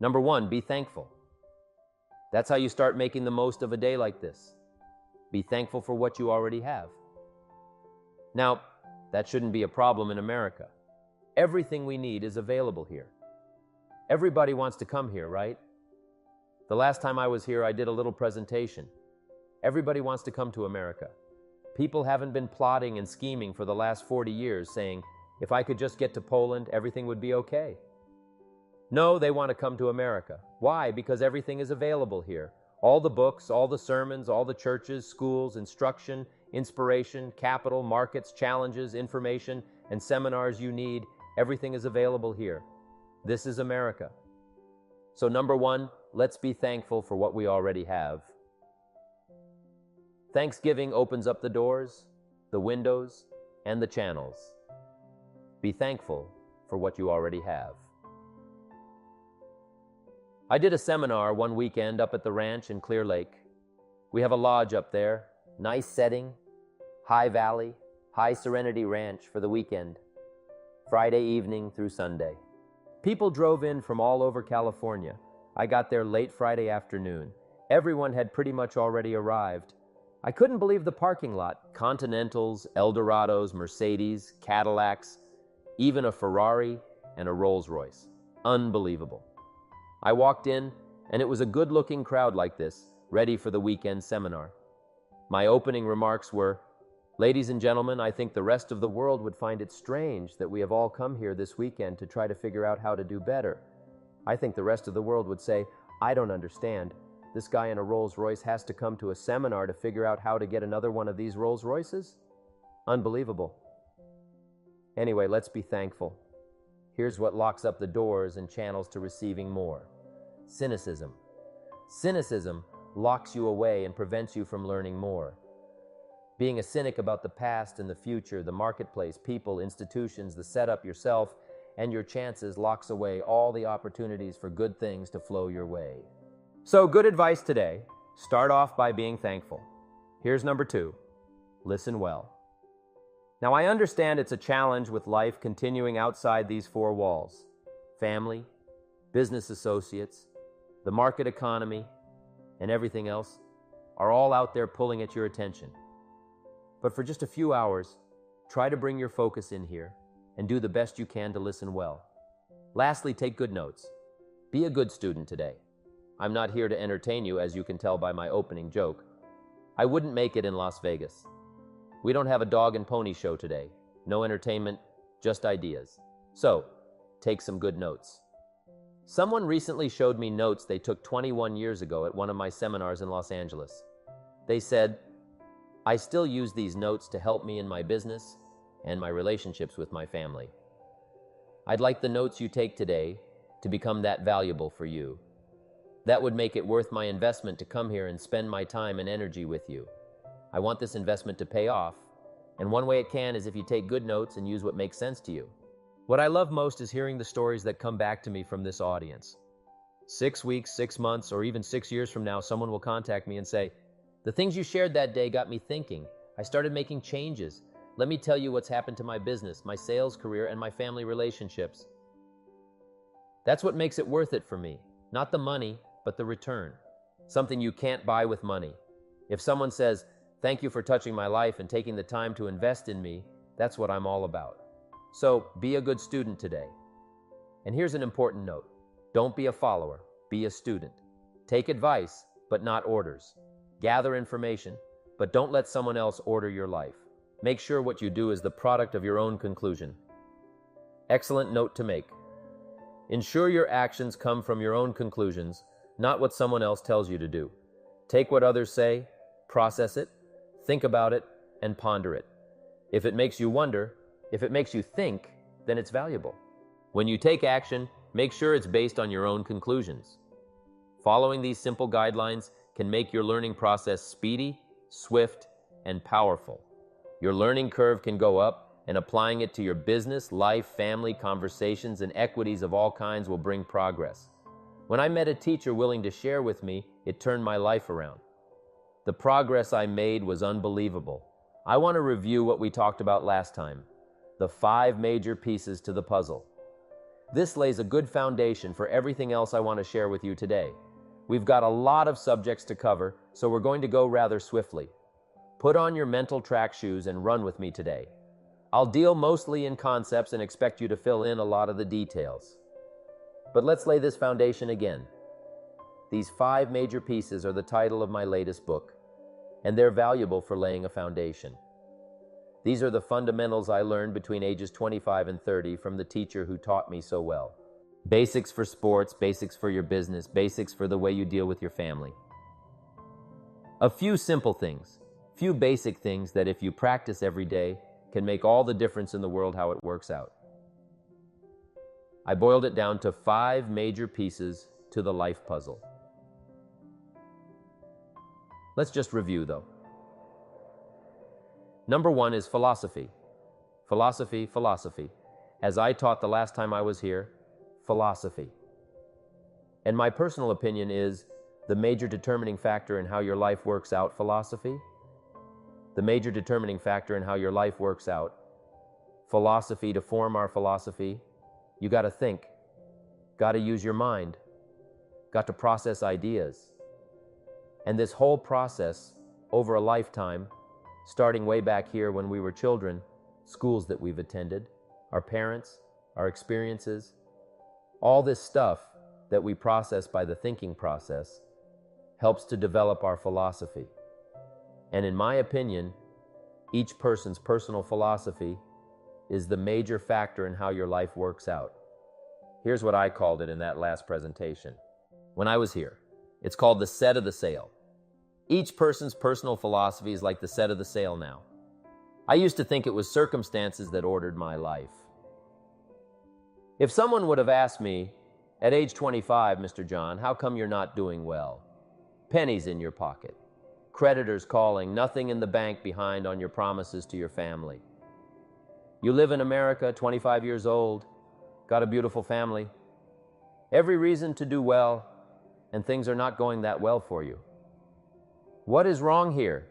Number one, be thankful. That's how you start making the most of a day like this. Be thankful for what you already have. Now, that shouldn't be a problem in America. Everything we need is available here. Everybody wants to come here, right? The last time I was here, I did a little presentation. Everybody wants to come to America. People haven't been plotting and scheming for the last 40 years saying, if I could just get to Poland, everything would be okay. No, they want to come to America. Why? Because everything is available here. All the books, all the sermons, all the churches, schools, instruction, inspiration, capital, markets, challenges, information, and seminars you need, everything is available here. This is America. So number one, let's be thankful for what we already have. Thanksgiving opens up the doors, the windows, and the channels. Be thankful for what you already have. I did a seminar one weekend up at the ranch in Clear Lake. We have a lodge up there, nice setting, high valley, high serenity ranch for the weekend, Friday evening through Sunday. People drove in from all over California. I got there late Friday afternoon. Everyone had pretty much already arrived. I couldn't believe the parking lot. Continentals, Eldorados, Mercedes, Cadillacs, even a Ferrari and a Rolls-Royce. Unbelievable. I walked in, and it was a good-looking crowd like this, ready for the weekend seminar. My opening remarks were, "Ladies and gentlemen, I think the rest of the world would find it strange that we have all come here this weekend to try to figure out how to do better. I think the rest of the world would say, I don't understand. This guy in a Rolls-Royce has to come to a seminar to figure out how to get another one of these Rolls-Royces? Unbelievable. Anyway, let's be thankful. Here's what locks up the doors and channels to receiving more. Cynicism. Cynicism locks you away and prevents you from learning more. Being a cynic about the past and the future, the marketplace, people, institutions, the setup, yourself, and your chances locks away all the opportunities for good things to flow your way. So, good advice today. Start off by being thankful. Here's number two. Listen well. Now, I understand it's a challenge with life continuing outside these four walls. Family, business associates, the market economy, and everything else are all out there pulling at your attention. But for just a few hours, try to bring your focus in here and do the best you can to listen well. Lastly, take good notes. Be a good student today. I'm not here to entertain you, as you can tell by my opening joke. I wouldn't make it in Las Vegas. We don't have a dog and pony show today. No entertainment, just ideas. So, take some good notes. Someone recently showed me notes they took 21 years ago at one of my seminars in Los Angeles. They said, I still use these notes to help me in my business and my relationships with my family. I'd like the notes you take today to become that valuable for you. That would make it worth my investment to come here and spend my time and energy with you. I want this investment to pay off, and one way it can is if you take good notes and use what makes sense to you. What I love most is hearing the stories that come back to me from this audience. 6 weeks, 6 months, or even 6 years from now, someone will contact me and say, the things you shared that day got me thinking. I started making changes. Let me tell you what's happened to my business, my sales career, and my family relationships. That's what makes it worth it for me. Not the money, but the return. Something you can't buy with money. If someone says, thank you for touching my life and taking the time to invest in me, that's what I'm all about. So, be a good student today. And here's an important note. Don't be a follower, be a student. Take advice, but not orders. Gather information, but don't let someone else order your life. Make sure what you do is the product of your own conclusion. Excellent note to make. Ensure your actions come from your own conclusions, not what someone else tells you to do. Take what others say, process it, think about it, and ponder it. If it makes you wonder, if it makes you think, then it's valuable. When you take action, make sure it's based on your own conclusions. Following these simple guidelines can make your learning process speedy, swift, and powerful. Your learning curve can go up, and applying it to your business, life, family, conversations, and equities of all kinds will bring progress. When I met a teacher willing to share with me, it turned my life around. The progress I made was unbelievable. I want to review what we talked about last time, the 5 major pieces to the puzzle. This lays a good foundation for everything else I want to share with you today. We've got a lot of subjects to cover, so we're going to go rather swiftly. Put on your mental track shoes and run with me today. I'll deal mostly in concepts and expect you to fill in a lot of the details. But let's lay this foundation again. These 5 major pieces are the title of my latest book, and they're valuable for laying a foundation. These are the fundamentals I learned between ages 25 and 30 from the teacher who taught me so well. Basics for sports, basics for your business, basics for the way you deal with your family. A few simple things, few basic things that if you practice every day can make all the difference in the world how it works out. I boiled it down to 5 major pieces to the life puzzle. Let's just review though. Number 1 is philosophy. Philosophy, philosophy. As I taught the last time I was here, philosophy. And my personal opinion is the major determining factor in how your life works out, philosophy. The major determining factor in how your life works out. Philosophy, to form our philosophy, you got to think, got to use your mind, got to process ideas. And this whole process over a lifetime, starting way back here when we were children, schools that we've attended, our parents, our experiences, all this stuff that we process by the thinking process helps to develop our philosophy. And in my opinion, each person's personal philosophy is the major factor in how your life works out. Here's what I called it in that last presentation. When I was here, it's called the set of the sail. Each person's personal philosophy is like the set of the sail now. I used to think it was circumstances that ordered my life. If someone would have asked me, at age 25, Mr. John, how come you're not doing well? Pennies in your pocket, creditors calling, nothing in the bank behind on your promises to your family. You live in America, 25 years old, got a beautiful family, every reason to do well, and things are not going that well for you. What is wrong here?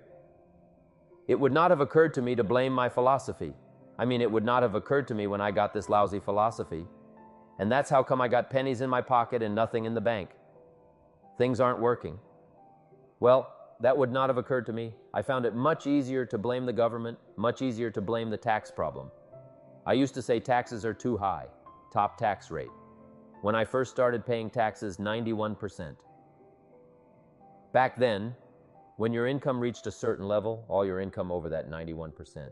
It would not have occurred to me to blame my philosophy. It would not have occurred to me when I got this lousy philosophy. And that's how come I got pennies in my pocket and nothing in the bank. Things aren't working. Well, that would not have occurred to me. I found it much easier to blame the government, much easier to blame the tax problem. I used to say taxes are too high, top tax rate. When I first started paying taxes, 91%. Back then, when your income reached a certain level, all your income over that 91%.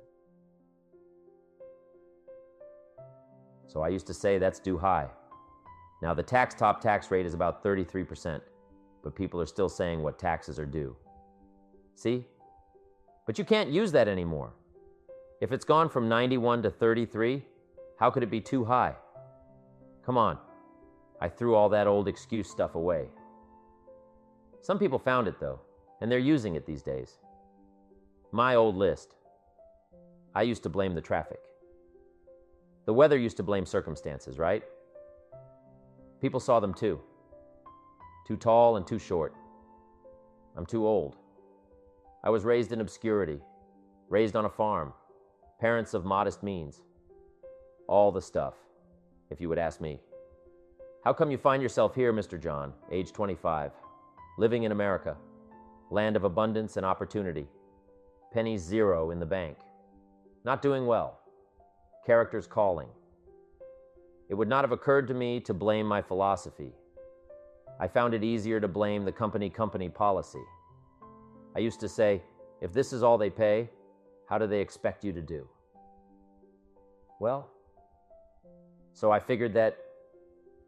So I used to say that's too high. Now the top tax rate is about 33%, but people are still saying what taxes are due. See? But you can't use that anymore. If it's gone from 91 to 33, how could it be too high? Come on. I threw all that old excuse stuff away. Some people found it though, and they're using it these days. My old list. I used to blame the traffic. The weather used to blame circumstances, right? People saw them too. Too tall and too short. I'm too old. I was raised in obscurity, raised on a farm, parents of modest means. All the stuff, if you would ask me. How come you find yourself here, Mr. John, age 25, living in America, land of abundance and opportunity, pennies zero in the bank, not doing well, characters calling? It would not have occurred to me to blame my philosophy. I found it easier to blame the company policy. I used to say, if this is all they pay, how do they expect you to do? Well, so I figured that,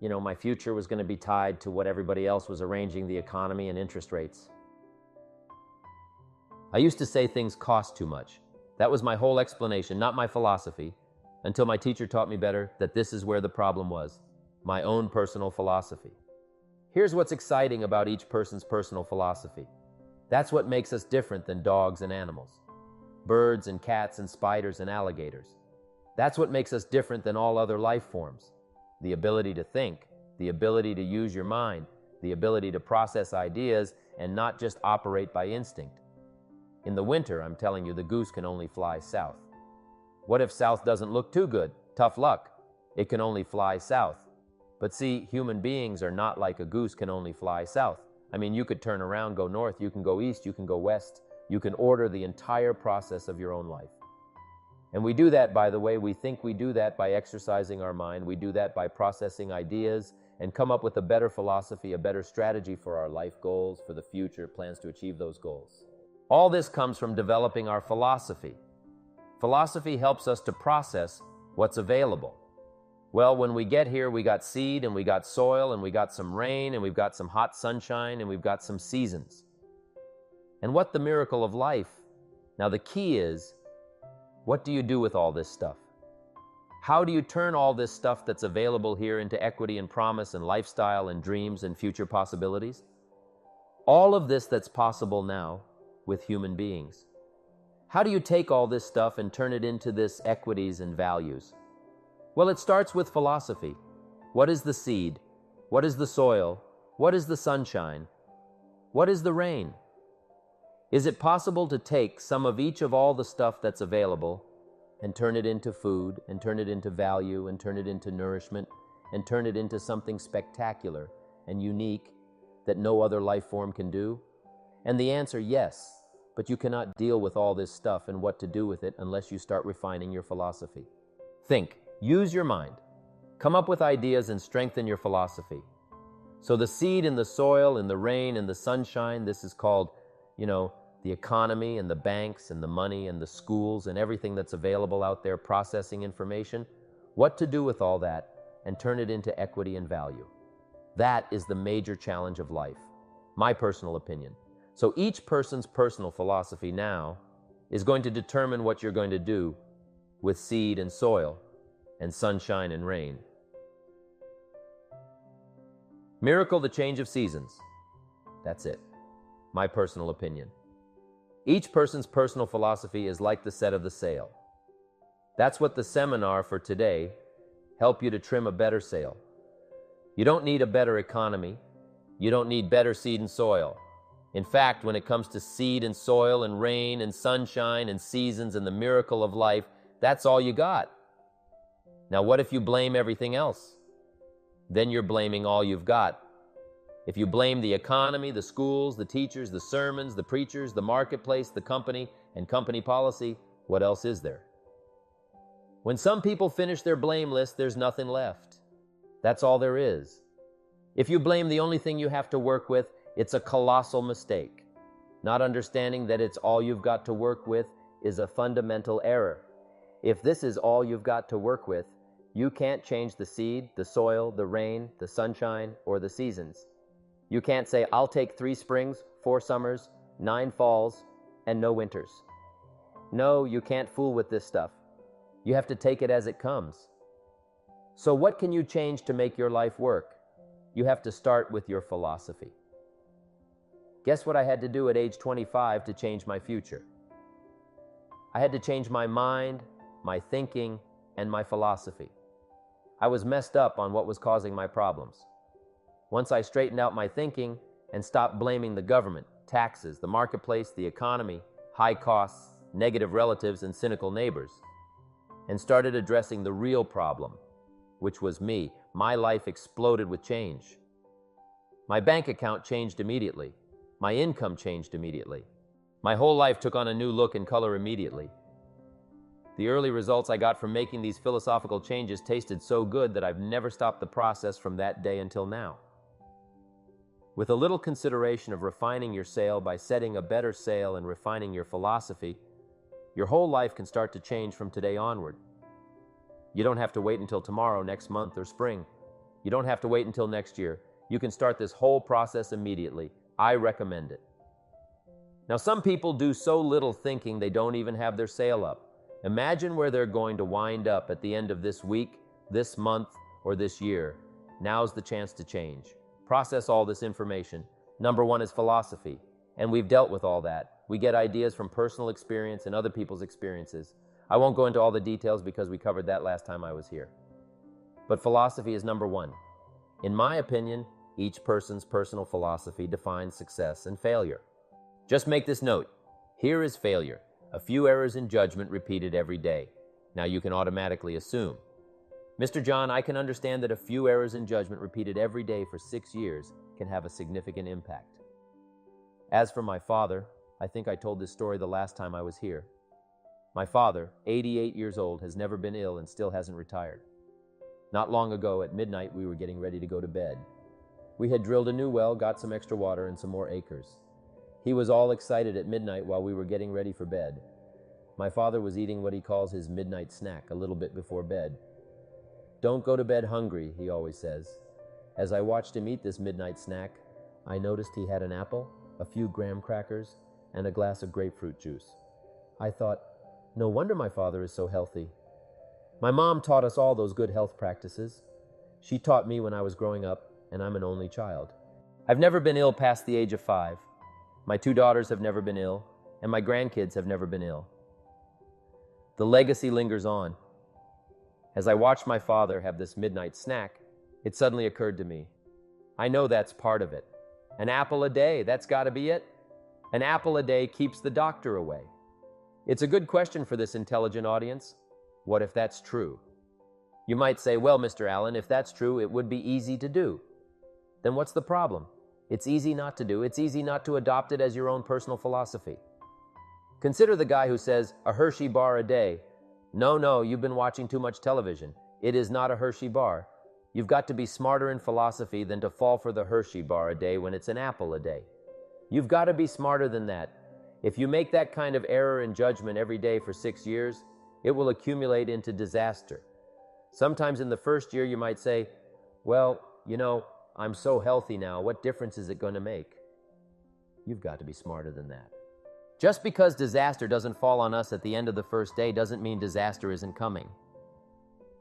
my future was going to be tied to what everybody else was arranging the economy and interest rates. I used to say things cost too much. That was my whole explanation, not my philosophy, until my teacher taught me better that this is where the problem was, my own personal philosophy. Here's what's exciting about each person's personal philosophy. That's what makes us different than dogs and animals, birds and cats and spiders and alligators. That's what makes us different than all other life forms. The ability to think, the ability to use your mind, the ability to process ideas and not just operate by instinct. In the winter, I'm telling you, the goose can only fly south. What if south doesn't look too good? Tough luck. It can only fly south. But see, human beings are not like a goose can only fly south. I mean, you could turn around, go north, you can go east, you can go west. You can order the entire process of your own life. And we do that, by the way, we think we do that by exercising our mind. We do that by processing ideas and come up with a better philosophy, a better strategy for our life goals, for the future, plans to achieve those goals. All this comes from developing our philosophy. Philosophy helps us to process what's available. Well, when we get here, we got seed and we got soil and we got some rain and we've got some hot sunshine and we've got some seasons. And what the miracle of life? Now the key is, what do you do with all this stuff? How do you turn all this stuff that's available here into equity and promise and lifestyle and dreams and future possibilities? All of this that's possible now with human beings. How do you take all this stuff and turn it into this equities and values? Well, it starts with philosophy. What is the seed? What is the soil? What is the sunshine? What is the rain? Is it possible to take some of each of all the stuff that's available and turn it into food, and turn it into value, and turn it into nourishment, and turn it into something spectacular and unique that no other life form can do? And the answer, yes, but you cannot deal with all this stuff and what to do with it unless you start refining your philosophy. Think, use your mind, come up with ideas and strengthen your philosophy. So the seed in the soil, in the rain, in the sunshine, this is called, the economy and the banks and the money and the schools and everything that's available out there processing information, what to do with all that and turn it into equity and value. That is the major challenge of life, my personal opinion. So each person's personal philosophy now is going to determine what you're going to do with seed and soil and sunshine and rain. Miracle, the change of seasons. That's it, my personal opinion. Each person's personal philosophy is like the set of the sail. That's what the seminar for today help you to trim a better sail. You don't need a better economy. You don't need better seed and soil. In fact, when it comes to seed and soil and rain and sunshine and seasons and the miracle of life, that's all you got. Now, what if you blame everything else? Then you're blaming all you've got. If you blame the economy, the schools, the teachers, the sermons, the preachers, the marketplace, the company, and company policy, what else is there? When some people finish their blame list, there's nothing left. That's all there is. If you blame the only thing you have to work with, it's a colossal mistake. Not understanding that it's all you've got to work with is a fundamental error. If this is all you've got to work with, you can't change the seed, the soil, the rain, the sunshine, or the seasons. You can't say, I'll take 3 springs, 4 summers, 9 falls, and no winters. No, you can't fool with this stuff. You have to take it as it comes. So what can you change to make your life work? You have to start with your philosophy. Guess what I had to do at age 25 to change my future? I had to change my mind, my thinking, and my philosophy. I was messed up on what was causing my problems. Once I straightened out my thinking and stopped blaming the government, taxes, the marketplace, the economy, high costs, negative relatives, and cynical neighbors, and started addressing the real problem, which was me, my life exploded with change. My bank account changed immediately. My income changed immediately. My whole life took on a new look and color immediately. The early results I got from making these philosophical changes tasted so good that I've never stopped the process from that day until now. With a little consideration of refining your sail by setting a better sail and refining your philosophy, your whole life can start to change from today onward. You don't have to wait until tomorrow, next month, or spring. You don't have to wait until next year. You can start this whole process immediately. I recommend it. Now, some people do so little thinking they don't even have their sail up. Imagine where they're going to wind up at the end of this week, this month, or this year. Now's the chance to change. Process all this information. Number 1 is philosophy, and we've dealt with all that. We get ideas from personal experience and other people's experiences. I won't go into all the details because we covered that last time I was here. But philosophy is number 1. In my opinion, each person's personal philosophy defines success and failure. Just make this note. Here is failure. A few errors in judgment repeated every day. Now you can automatically assume. Mr. John, I can understand that a few errors in judgment repeated every day for 6 years can have a significant impact. As for my father, I think I told this story the last time I was here. My father, 88 years old, has never been ill and still hasn't retired. Not long ago, at midnight, we were getting ready to go to bed. We had drilled a new well, got some extra water and some more acres. He was all excited at midnight while we were getting ready for bed. My father was eating what he calls his midnight snack a little bit before bed. "Don't go to bed hungry," he always says. As I watched him eat this midnight snack, I noticed he had an apple, a few graham crackers, and a glass of grapefruit juice. I thought, no wonder my father is so healthy. My mom taught us all those good health practices. She taught me when I was growing up, and I'm an only child. I've never been ill past the age of 5. My 2 daughters have never been ill, and my grandkids have never been ill. The legacy lingers on. As I watched my father have this midnight snack, it suddenly occurred to me, I know that's part of it. An apple a day, that's got to be it. An apple a day keeps the doctor away. It's a good question for this intelligent audience. What if that's true? You might say, well, Mr. Allen, if that's true, it would be easy to do. Then what's the problem? It's easy not to do. It's easy not to adopt it as your own personal philosophy. Consider the guy who says, a Hershey bar a day. No, you've been watching too much television. It is not a Hershey bar. You've got to be smarter in philosophy than to fall for the Hershey bar a day when it's an apple a day. You've got to be smarter than that. If you make that kind of error in judgment every day for 6 years, it will accumulate into disaster. Sometimes in the first year you might say, well, I'm so healthy now, what difference is it going to make? You've got to be smarter than that. Just because disaster doesn't fall on us at the end of the first day doesn't mean disaster isn't coming.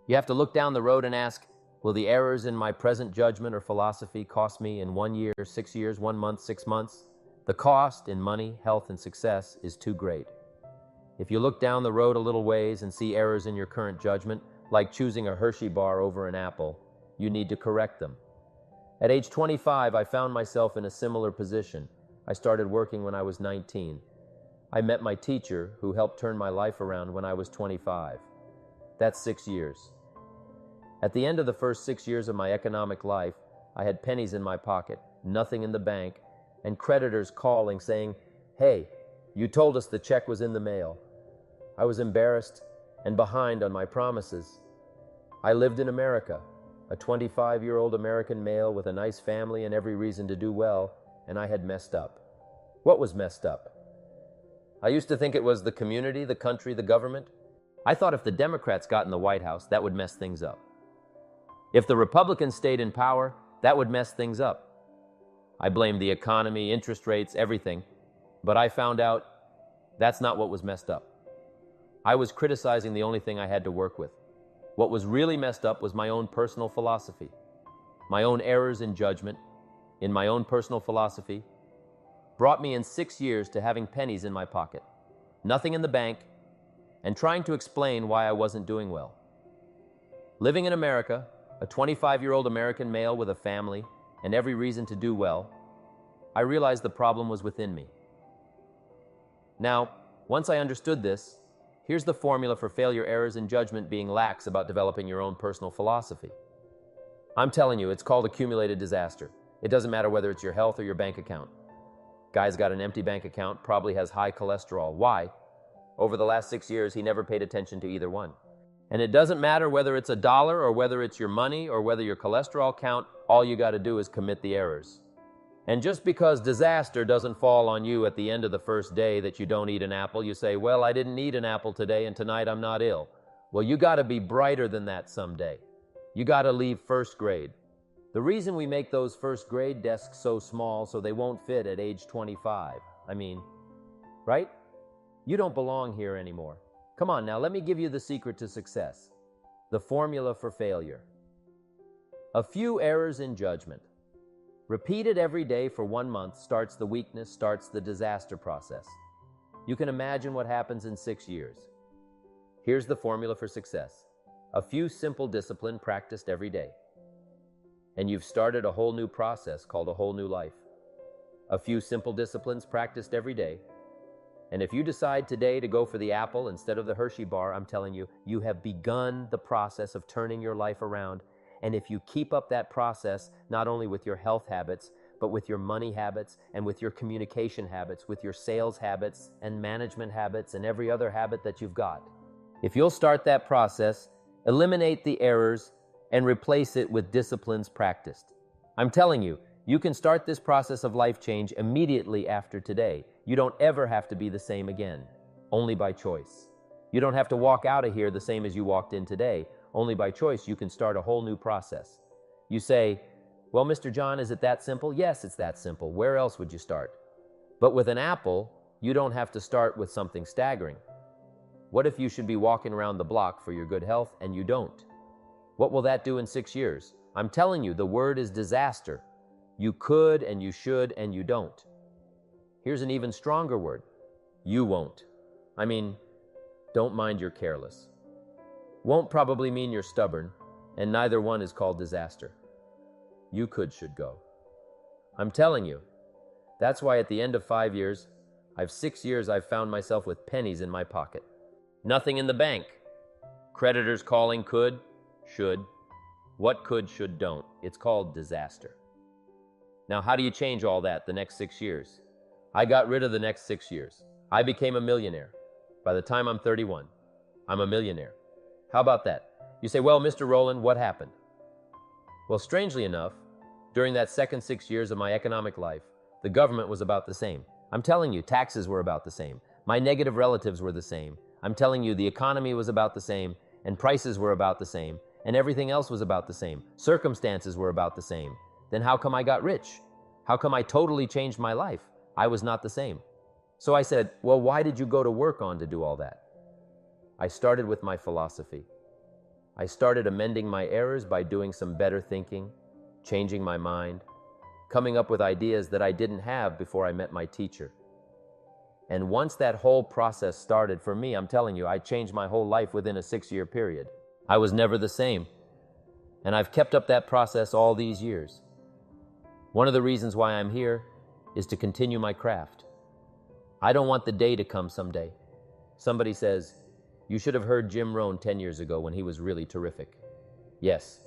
You have to look down the road and ask, will the errors in my present judgment or philosophy cost me in 1 year, 6 years, 1 month, 6 months? The cost in money, health, and success is too great. If you look down the road a little ways and see errors in your current judgment, like choosing a Hershey bar over an apple, you need to correct them. At age 25, I found myself in a similar position. I started working when I was 19. I met my teacher, who helped turn my life around when I was 25. That's 6 years. At the end of the first 6 years of my economic life, I had pennies in my pocket, nothing in the bank, and creditors calling saying, hey, you told us the check was in the mail. I was embarrassed and behind on my promises. I lived in America, a 25-year-old American male with a nice family and every reason to do well, and I had messed up. What was messed up? I used to think it was the community, the country, the government. I thought if the Democrats got in the White House, that would mess things up. If the Republicans stayed in power, that would mess things up. I blamed the economy, interest rates, everything, but I found out that's not what was messed up. I was criticizing the only thing I had to work with. What was really messed up was my own personal philosophy. My own errors in judgment, in my own personal philosophy, brought me in 6 years to having pennies in my pocket, nothing in the bank, and trying to explain why I wasn't doing well. Living in America, a 25-year-old American male with a family and every reason to do well, I realized the problem was within me. Now, once I understood this, here's the formula for failure, errors, and judgment being lax about developing your own personal philosophy. I'm telling you, it's called accumulated disaster. It doesn't matter whether it's your health or your bank account. Guy's got an empty bank account, probably has high cholesterol. Why? Over the last 6 years, he never paid attention to either one. And it doesn't matter whether it's $1 or whether it's your money or whether your cholesterol count, all you got to do is commit the errors. And just because disaster doesn't fall on you at the end of the first day that you don't eat an apple, you say, well, I didn't eat an apple today and tonight I'm not ill. Well, you got to be brighter than that someday. You got to leave first grade. The reason we make those first grade desks so small so they won't fit at age 25. Right? You don't belong here anymore. Come on now, let me give you the secret to success. The formula for failure. A few errors in judgment. Repeated every day for 1 month starts the weakness, starts the disaster process. You can imagine what happens in 6 years. Here's the formula for success. A few simple discipline practiced every day. And you've started a whole new process called a whole new life. A few simple disciplines practiced every day. And if you decide today to go for the apple instead of the Hershey bar, I'm telling you, you have begun the process of turning your life around. And if you keep up that process, not only with your health habits, but with your money habits and with your communication habits, with your sales habits and management habits and every other habit that you've got. If you'll start that process, eliminate the errors, and replace it with disciplines practiced. I'm telling you, you can start this process of life change immediately after today. You don't ever have to be the same again, only by choice. You don't have to walk out of here the same as you walked in today. Only by choice, you can start a whole new process. You say, well, Mr. John, is it that simple? Yes, it's that simple. Where else would you start? But with an apple, you don't have to start with something staggering. What if you should be walking around the block for your good health and you don't? What will that do in 6 years? I'm telling you, the word is disaster. You could and you should and you don't. Here's an even stronger word. You won't. I mean, don't mind you're careless. Won't probably mean you're stubborn, and neither one is called disaster. You could should go. I'm telling you. That's why at the end of 5 years, 6 years I've found myself with pennies in my pocket. Nothing in the bank. Creditors calling could, should. What could, should, don't. It's called disaster. Now, how do you change all that the next 6 years? I got rid of the next 6 years. I became a millionaire. By the time I'm 31, I'm a millionaire. How about that? You say, well, Mr. Rohn, what happened? Well, strangely enough, during that second 6 years of my economic life, the government was about the same. I'm telling you, taxes were about the same. My negative relatives were the same. I'm telling you, the economy was about the same, and prices were about the same, and everything else was about the same. Circumstances were about the same. Then how come I got rich? How come I totally changed my life? I was not the same. So I said, well, why did you go to work on to do all that? I started with my philosophy. I started amending my errors by doing some better thinking, changing my mind, coming up with ideas that I didn't have before I met my teacher. And once that whole process started for me, I'm telling you, I changed my whole life within a 6-year period. I was never the same. And I've kept up that process all these years. One of the reasons why I'm here is to continue my craft. I don't want the day to come someday. Somebody says, you should have heard Jim Rohn 10 years ago when he was really terrific. Yes.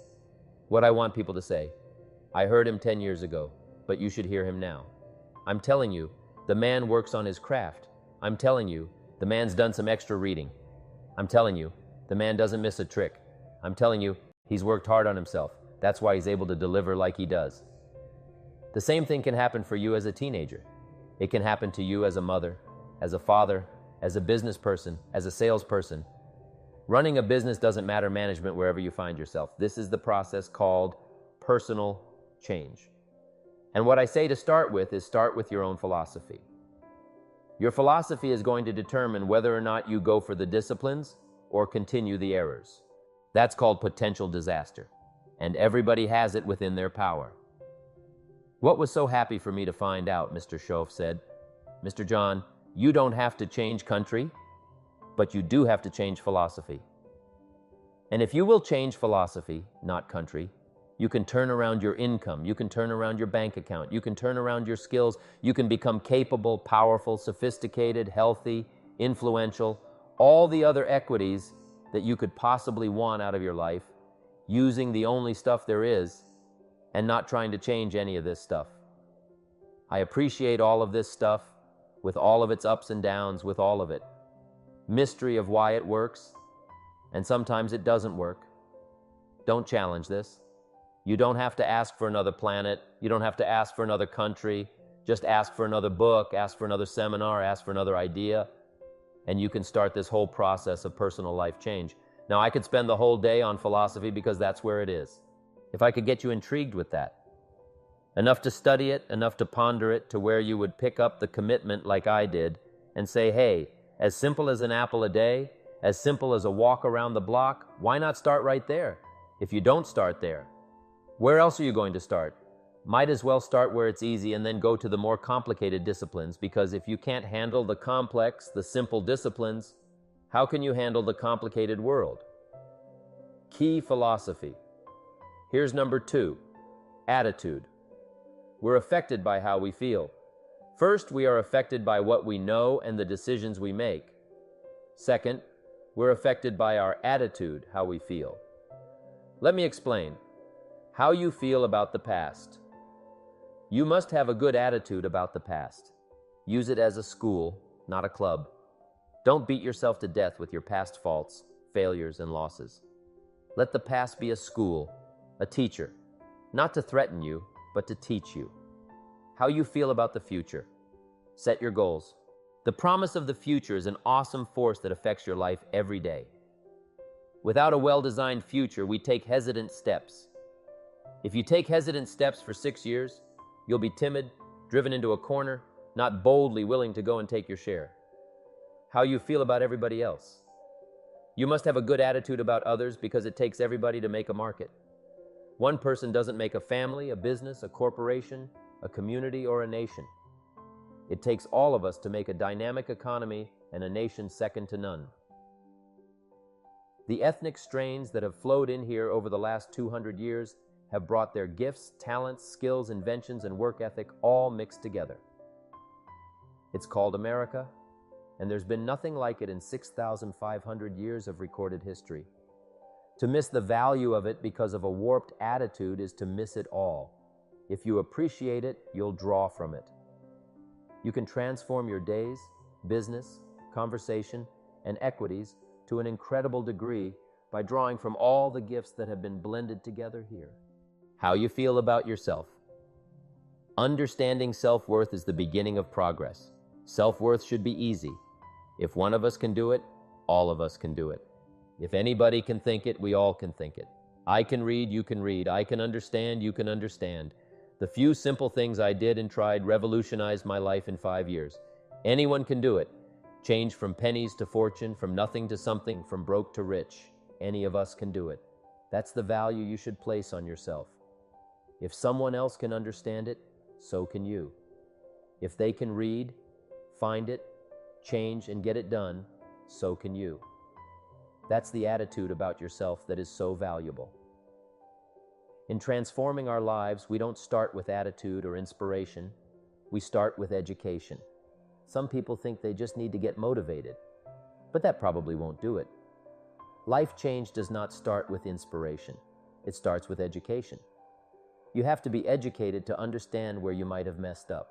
What I want people to say, I heard him 10 years ago, but you should hear him now. I'm telling you, the man works on his craft. I'm telling you, the man's done some extra reading. I'm telling you, the man doesn't miss a trick. I'm telling you, he's worked hard on himself. That's why he's able to deliver like he does. The same thing can happen for you as a teenager. It can happen to you as a mother, as a father, as a business person, as a salesperson. Running a business doesn't matter management wherever you find yourself. This is the process called personal change. And what I say to start with is start with your own philosophy. Your philosophy is going to determine whether or not you go for the disciplines or continue the errors. That's called potential disaster. And everybody has it within their power. What was so happy for me to find out, Mr. Schoaf said, Mr. John, you don't have to change country, but you do have to change philosophy. And if you will change philosophy, not country, you can turn around your income, you can turn around your bank account, you can turn around your skills, you can become capable, powerful, sophisticated, healthy, influential, all the other equities that you could possibly want out of your life, using the only stuff there is, and not trying to change any of this stuff. I appreciate all of this stuff, with all of its ups and downs, with all of it. Mystery of why it works, and sometimes it doesn't work. Don't challenge this. You don't have to ask for another planet. You don't have to ask for another country. Just ask for another book, ask for another seminar, ask for another idea, and you can start this whole process of personal life change. Now, I could spend the whole day on philosophy because that's where it is. If I could get you intrigued with that, enough to study it, enough to ponder it, to where you would pick up the commitment like I did and say, hey, as simple as an apple a day, as simple as a walk around the block, why not start right there? If you don't start there, where else are you going to start? Might as well start where it's easy and then go to the more complicated disciplines, because if you can't handle the complex, the simple disciplines, how can you handle the complicated world? Key philosophy. Here's number 2, attitude. We're affected by how we feel. First, we are affected by what we know and the decisions we make. Second, we're affected by our attitude, how we feel. Let me explain. How you feel about the past. You must have a good attitude about the past. Use it as a school, not a club. Don't beat yourself to death with your past faults, failures, and losses. Let the past be a school, a teacher, not to threaten you, but to teach you. How you feel about the future. Set your goals. The promise of the future is an awesome force that affects your life every day. Without a well-designed future, we take hesitant steps. If you take hesitant steps for 6 years, you'll be timid, driven into a corner, not boldly willing to go and take your share. How you feel about everybody else. You must have a good attitude about others because it takes everybody to make a market. One person doesn't make a family, a business, a corporation, a community, or a nation. It takes all of us to make a dynamic economy and a nation second to none. The ethnic strains that have flowed in here over the last 200 years have brought their gifts, talents, skills, inventions, and work ethic all mixed together. It's called America, and there's been nothing like it in 6,500 years of recorded history. To miss the value of it because of a warped attitude is to miss it all. If you appreciate it, you'll draw from it. You can transform your days, business, conversation, and equities to an incredible degree by drawing from all the gifts that have been blended together here. How you feel about yourself. Understanding self-worth is the beginning of progress. Self-worth should be easy. If one of us can do it, all of us can do it. If anybody can think it, we all can think it. I can read, you can read. I can understand, you can understand. The few simple things I did and tried revolutionized my life in 5 years. Anyone can do it. Change from pennies to fortune, from nothing to something, from broke to rich. Any of us can do it. That's the value you should place on yourself. If someone else can understand it, so can you. If they can read, find it, change, and get it done, so can you. That's the attitude about yourself that is so valuable. In transforming our lives, we don't start with attitude or inspiration. We start with education. Some people think they just need to get motivated, but that probably won't do it. Life change does not start with inspiration. It starts with education. You have to be educated to understand where you might have messed up.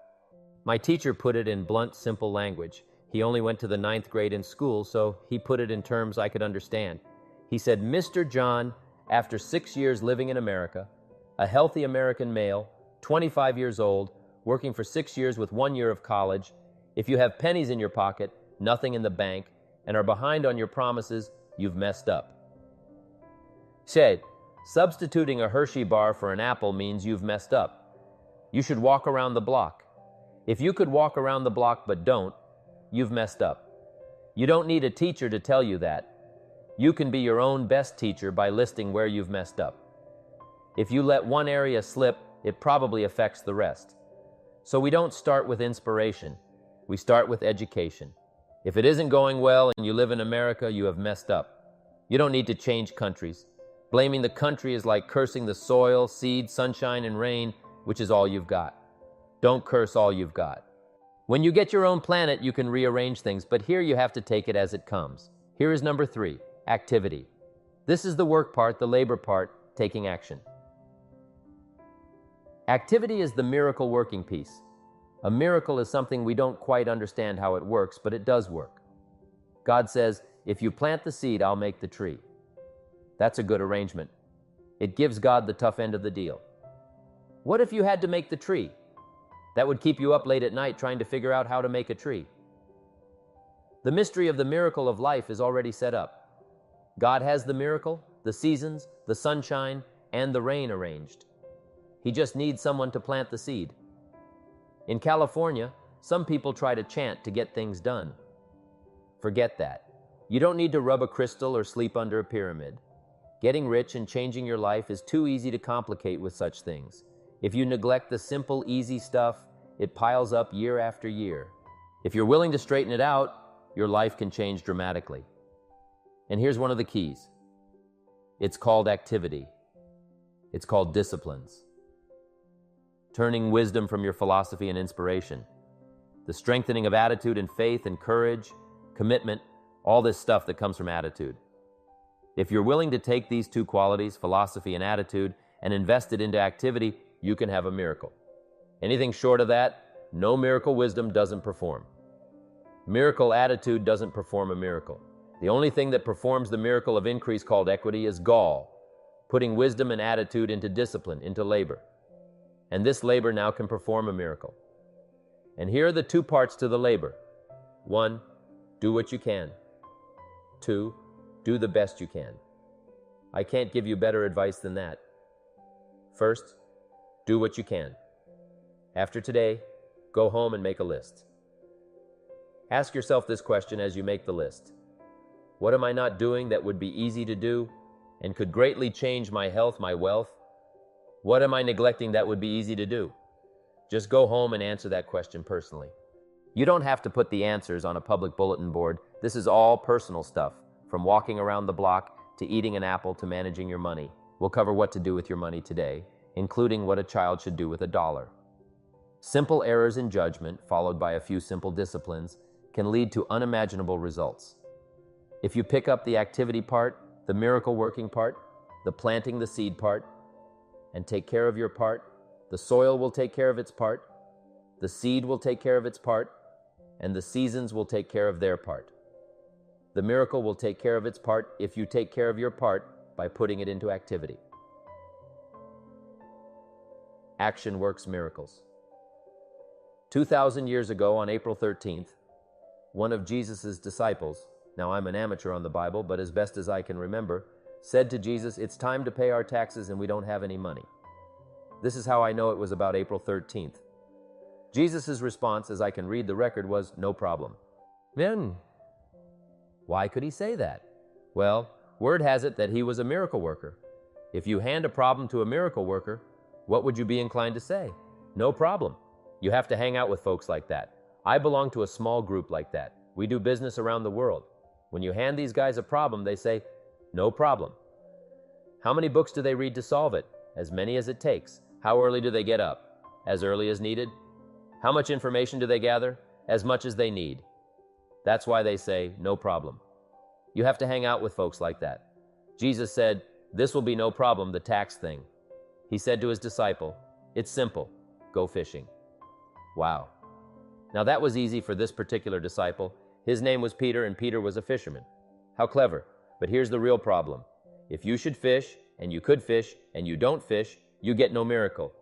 My teacher put it in blunt, simple language. He only went to the 9th grade in school, so he put it in terms I could understand. He said, Mr. John, after 6 years living in America, a healthy American male, 25 years old, working for 6 years with 1 year of college, if you have pennies in your pocket, nothing in the bank, and are behind on your promises, you've messed up. Said, substituting a Hershey bar for an apple means you've messed up. You should walk around the block. If you could walk around the block but don't, you've messed up. You don't need a teacher to tell you that. You can be your own best teacher by listing where you've messed up. If you let one area slip, it probably affects the rest. So we don't start with inspiration. We start with education. If it isn't going well and you live in America, you have messed up. You don't need to change countries. Blaming the country is like cursing the soil, seed, sunshine, and rain, which is all you've got. Don't curse all you've got. When you get your own planet, you can rearrange things, but here you have to take it as it comes. Here is number 3, activity. This is the work part, the labor part, taking action. Activity is the miracle working piece. A miracle is something we don't quite understand how it works, but it does work. God says, if you plant the seed, I'll make the tree. That's a good arrangement. It gives God the tough end of the deal. What if you had to make the tree? That would keep you up late at night trying to figure out how to make a tree. The mystery of the miracle of life is already set up. God has the miracle, the seasons, the sunshine, and the rain arranged. He just needs someone to plant the seed. In California, some people try to chant to get things done. Forget that. You don't need to rub a crystal or sleep under a pyramid. Getting rich and changing your life is too easy to complicate with such things. If you neglect the simple, easy stuff, it piles up year after year. If you're willing to straighten it out, your life can change dramatically. And here's one of the keys. It's called activity. It's called disciplines. Turning wisdom from your philosophy and inspiration. the strengthening of attitude and faith and courage, commitment, all this stuff that comes from attitude. If you're willing to take these two qualities, philosophy and attitude, and invest it into activity, you can have a miracle. Anything short of that, no miracle wisdom doesn't perform. Miracle attitude doesn't perform a miracle. The only thing that performs the miracle of increase called equity is gall, putting wisdom and attitude into discipline, into labor. And this labor now can perform a miracle. And here are the two parts to the labor. 1, do what you can. 2, do the best you can. I can't give you better advice than that. First, do what you can. After today, go home and make a list. Ask yourself this question as you make the list. What am I not doing that would be easy to do and could greatly change my health, my wealth? What am I neglecting that would be easy to do? Just go home and answer that question personally. You don't have to put the answers on a public bulletin board. This is all personal stuff, from walking around the block to eating an apple to managing your money. We'll cover what to do with your money today, including what a child should do with $1. Simple errors in judgment, followed by a few simple disciplines, can lead to unimaginable results. If you pick up the activity part, the miracle working part, the planting the seed part, and take care of your part, the soil will take care of its part, the seed will take care of its part, and the seasons will take care of their part. The miracle will take care of its part if you take care of your part by putting it into activity. Action works miracles. 2,000 years ago, on April 13th, one of Jesus' disciples, now I'm an amateur on the Bible, but as best as I can remember, said to Jesus, "It's time to pay our taxes and we don't have any money." This is how I know it was about April 13th. Jesus' response, as I can read the record, was, "No problem." Then, why could he say that? Well, word has it that he was a miracle worker. If you hand a problem to a miracle worker, what would you be inclined to say? No problem. You have to hang out with folks like that. I belong to a small group like that. We do business around the world. When you hand these guys a problem, they say, "No problem." How many books do they read to solve it? As many as it takes. How early do they get up? As early as needed. How much information do they gather? As much as they need. That's why they say, "No problem." You have to hang out with folks like that. Jesus said, "This will be no problem, the tax thing." He said to his disciple, "It's simple. Go fishing." Wow. Now that was easy for this particular disciple. His name was Peter, and Peter was a fisherman. How clever. But here's the real problem. If you should fish, and you could fish, and you don't fish, you get no miracle.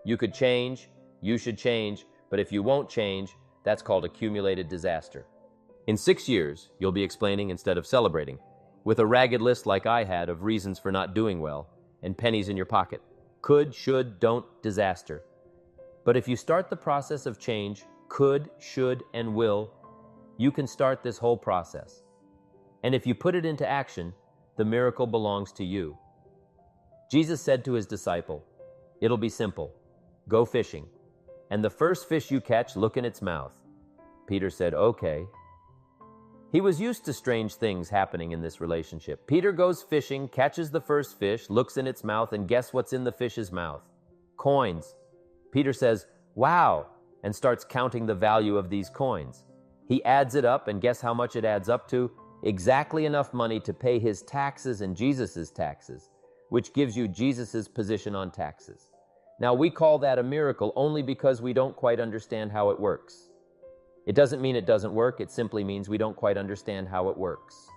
You could change, you should change, but if you won't change, that's called accumulated disaster. In 6 years, you'll be explaining instead of celebrating, with a ragged list like I had of reasons for not doing well, and pennies in your pocket. Could, should, don't, disaster. But if you start the process of change, could, should, and will, you can start this whole process. And if you put it into action, the miracle belongs to you. Jesus said to his disciple, "It'll be simple. Go fishing. And the first fish you catch, look in its mouth." Peter said, "Okay." He was used to strange things happening in this relationship. Peter goes fishing, catches the first fish, looks in its mouth, and guess what's in the fish's mouth? Coins. Peter says, "Wow," and starts counting the value of these coins. He adds it up, and guess how much it adds up to? Exactly enough money to pay his taxes and Jesus' taxes, which gives you Jesus' position on taxes. Now, we call that a miracle only because we don't quite understand how it works. It doesn't mean it doesn't work, it simply means we don't quite understand how it works.